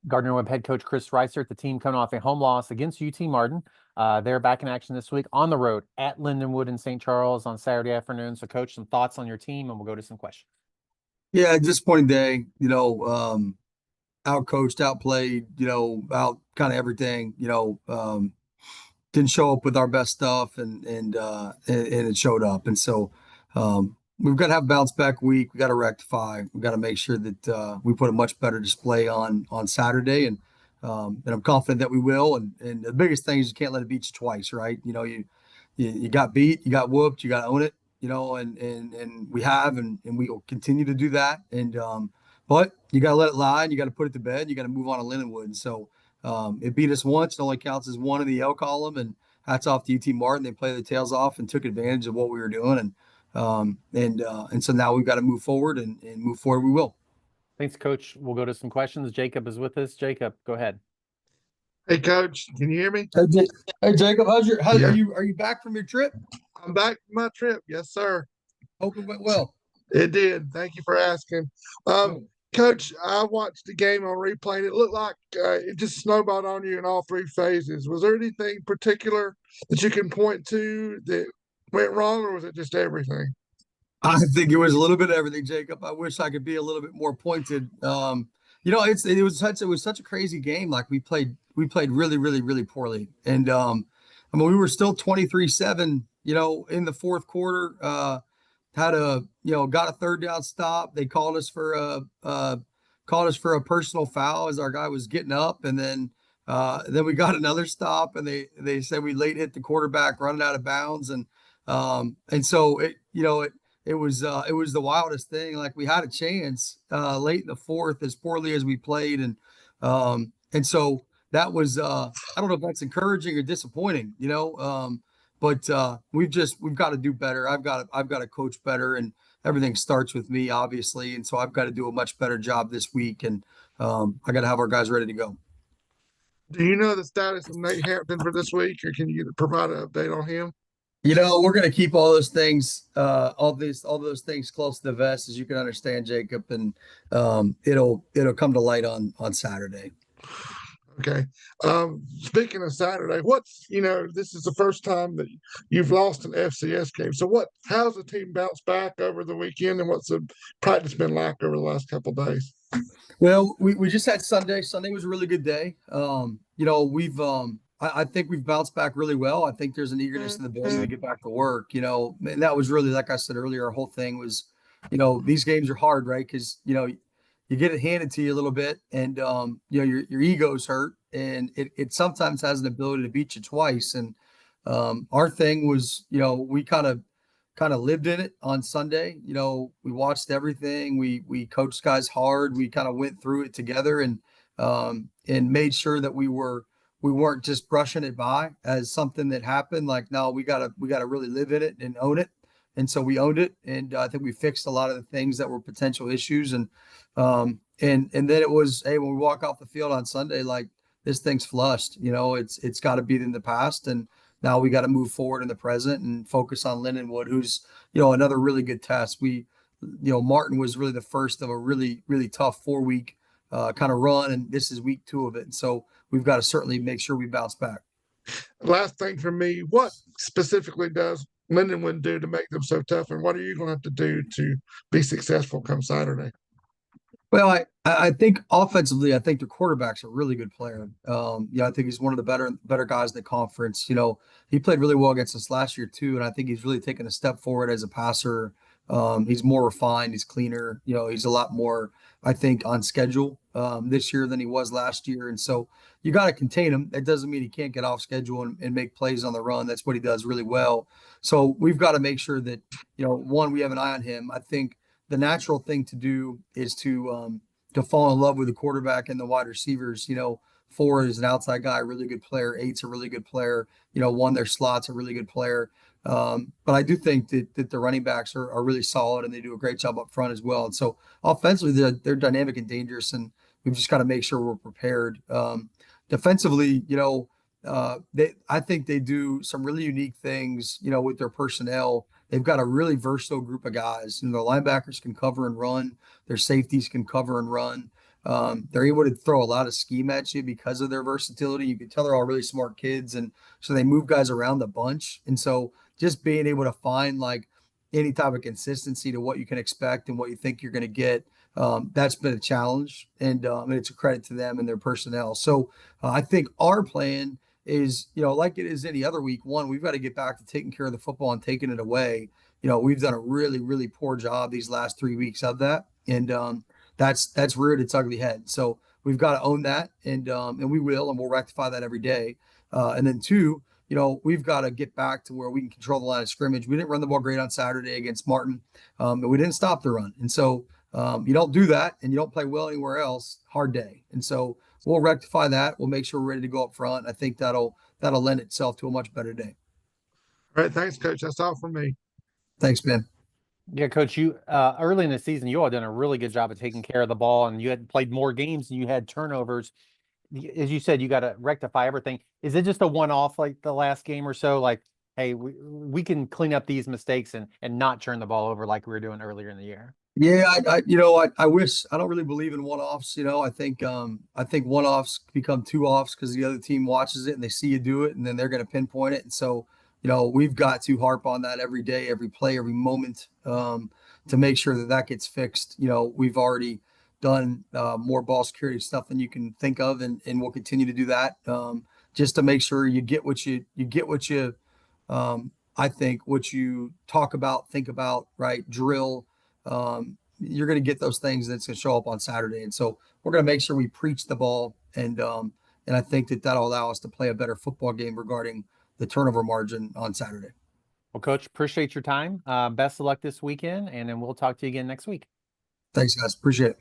Gardner-Webb head coach Cris Reisert, the team coming off a home loss against UT Martin. They're back in action this week on the road at Lindenwood in St. Charles on Saturday afternoon. So, Coach, some thoughts on your team, and we'll go to some questions. Yeah, disappointing day. Outcoached, outplayed. Out kind of everything. Didn't show up with our best stuff, and it showed up. And so we've got to have a bounce back week. We got to rectify. We got to make sure that we put a much better display on Saturday, and I'm confident that we will. And the biggest thing is you can't let it beat you twice, right? You got beat, you got whooped, you got to own it. And we have, and we will continue to do that. And but you got to let it lie, and you got to put it to bed. You got to move on to Lindenwood. And so it beat us once. It only counts as one in the L column. And hats off to UT Martin. They played their tails off and took advantage of what we were doing. And so now we've got to move forward, and move forward. We will. Thanks, Coach. We'll go to some questions. Jacob is with us. Jacob, go ahead. Hey, Coach, can you hear me? Hey, Jacob, are you back from your trip? I'm back from my trip. Yes, sir. Hope it went well. It did. Thank you for asking. Coach, I watched the game on replay, and it looked like it just snowballed on you in all three phases. Was there anything particular that you can point to that went wrong, or was it just everything? I think it was a little bit of everything, Jacob. I wish I could be a little bit more pointed. It was such a crazy game. Like we played really, really, really poorly. And we were still 23-7, in the fourth quarter. Got a third down stop. They called us for a personal foul as our guy was getting up, and then we got another stop, and they said we late hit the quarterback running out of bounds, and so it was the wildest thing. Like we had a chance late in the fourth, as poorly as we played, and so that was I don't know if that's encouraging or disappointing, but we've got to do better. I've got to coach better, and everything starts with me, obviously, and so I've got to do a much better job this week, and I got to have our guys ready to go. Do you know the status of Nate Hampton for this week, or can you provide an update on him? We're going to keep all those things, all those things close to the vest, as you can understand, Jacob, and it'll come to light on Saturday. Okay. Speaking of Saturday, this is the first time that you've lost an FCS game. So how's the team bounced back over the weekend, and what's the practice been like over the last couple of days? Well, we just had Sunday. Sunday was a really good day. I think we've bounced back really well. I think there's an eagerness in the building to get back to work, and that was really, like I said earlier, our whole thing was, these games are hard, right? Because, you get it handed to you a little bit, and, your ego's hurt, and it sometimes has an ability to beat you twice. And our thing was, we kind of lived in it on Sunday. We watched everything. We coached guys hard. We kind of went through it together, and made sure that we weren't just brushing it by as something that happened. Like, no, we gotta really live in it and own it. And so we owned it, and I think we fixed a lot of the things that were potential issues. And then it was, hey, when we walk off the field on Sunday, like, this thing's flushed. It's got to be in the past, and now we got to move forward in the present and focus on Lindenwood, who's another really good test. Martin was really the first of a really, really tough 4-week kind of run, and this is week 2 of it. And so we've got to certainly make sure we bounce back. Last thing for me, what specifically does Lindenwood do to make them so tough, and what are you going to have to do to be successful come Saturday? Well, I think offensively, I think the quarterback's a really good player. I think he's one of the better guys in the conference. He played really well against us last year too, and I think he's really taken a step forward as a passer. He's more refined. He's cleaner. He's a lot more, I think, on schedule this year than he was last year. And so you got to contain him. That doesn't mean he can't get off schedule and make plays on the run. That's what he does really well. So we've got to make sure that, one, we have an eye on him. I think the natural thing to do is to fall in love with the quarterback and the wide receivers. 4 is an outside guy, a really good player. 8's a really good player. 1, their slot's a really good player. But I do think that the running backs are really solid, and they do a great job up front as well. And so offensively, they're dynamic and dangerous, and we've just got to make sure we're prepared. Defensively, I think they do some really unique things, with their personnel they've got a really versatile group of guys. And their linebackers can cover and run. Their safeties can cover and run. They're able to throw a lot of scheme at you because of their versatility. You can tell they're all really smart kids, and so they move guys around a bunch. And so just being able to find like any type of consistency to what you can expect and what you think you're going to get, that's been a challenge, and it's a credit to them and their personnel. So I think our plan is, like it is any other week. One, we've got to get back to taking care of the football and taking it away. We've done a really, really poor job these last 3 weeks of that, and that's reared its ugly head. So we've got to own that, and we will, and we'll rectify that every day. And then two, we've got to get back to where we can control the line of scrimmage. We didn't run the ball great on Saturday against Martin, but we didn't stop the run. And so you don't do that, and you don't play well anywhere else, hard day. And so we'll rectify that. We'll make sure we're ready to go up front. I think that'll lend itself to a much better day. All right, thanks, Coach. That's all from me. Thanks, Ben. Yeah, Coach, you early in the season, you all done a really good job of taking care of the ball, and you had played more games and you had turnovers. As you said, you got to rectify everything. Is it just a one-off like the last game or so? Like, hey, we can clean up these mistakes and not turn the ball over like we were doing earlier in the year? Yeah, I wish. I don't really believe in one-offs. I think one-offs become two-offs because the other team watches it and they see you do it, and then they're going to pinpoint it. And so, we've got to harp on that every day, every play, every moment, to make sure that gets fixed. We've already done more ball security stuff than you can think of, and we'll continue to do that, just to make sure you get what you I think what you talk about, think about, right, drill. You're going to get those things that's going to show up on Saturday. And so we're going to make sure we preach the ball. And I think that'll allow us to play a better football game regarding the turnover margin on Saturday. Well, Coach, appreciate your time. Best of luck this weekend, and then we'll talk to you again next week. Thanks, guys. Appreciate it.